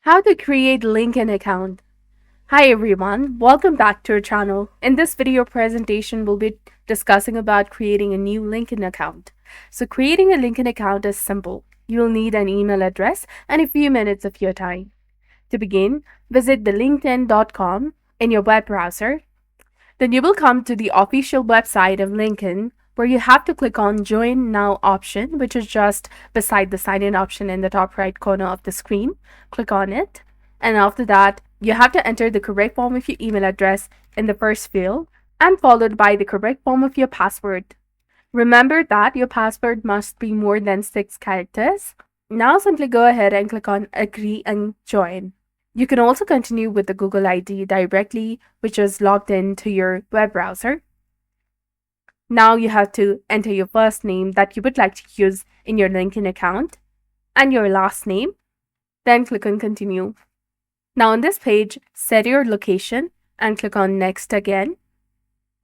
How to create LinkedIn account. Hi everyone, welcome back to our channel. In this video presentation, we'll be discussing about creating a new LinkedIn account. So creating a LinkedIn account is simple. You'll need an email address and a few minutes of your time. To begin, visit the linkedin.com in your web browser. Then you will come to the official website of LinkedIn, where you have to click on Join Now option, which is just beside the sign in option in the top right corner of the screen. Click on it. And after that, you have to enter the correct form of your email address in the first field and followed by the correct form of your password. Remember that your password must be more than 6 characters. Now simply go ahead and click on Agree and Join. You can also continue with the Google ID directly, which is logged into your web browser. Now you have to enter your first name that you would like to use in your LinkedIn account and your last name. Then click on Continue. Now on this page, set your location and click on Next again.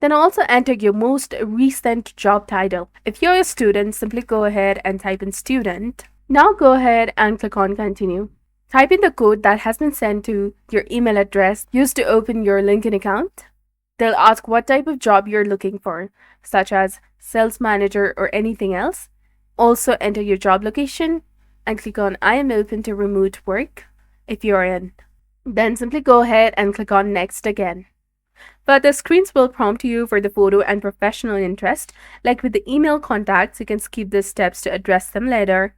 Then also enter your most recent job title. If you're a student, simply go ahead and type in student. Now go ahead and click on Continue. Type in the code that has been sent to your email address used to open your LinkedIn account. They'll ask what type of job you're looking for, such as sales manager or anything else. Also enter your job location and click on I am open to remote work if you're in. Then simply go ahead and click on Next again. Further screens will prompt you for the photo and professional interest. Like with the email contacts, you can skip these steps to address them later.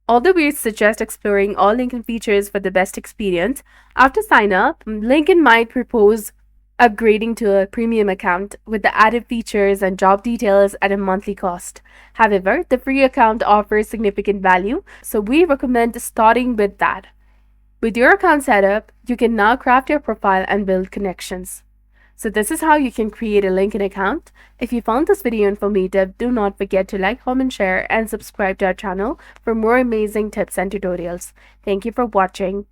Although we suggest exploring all LinkedIn features for the best experience, after sign up, LinkedIn might propose upgrading to a premium account with the added features and job details at a monthly cost. However, the free account offers significant value, so we recommend starting with that. With your account set up, you can now craft your profile and build connections. So this is how you can create a LinkedIn account. If you found this video informative, do not forget to like, comment, share, and subscribe to our channel for more amazing tips and tutorials. Thank you for watching.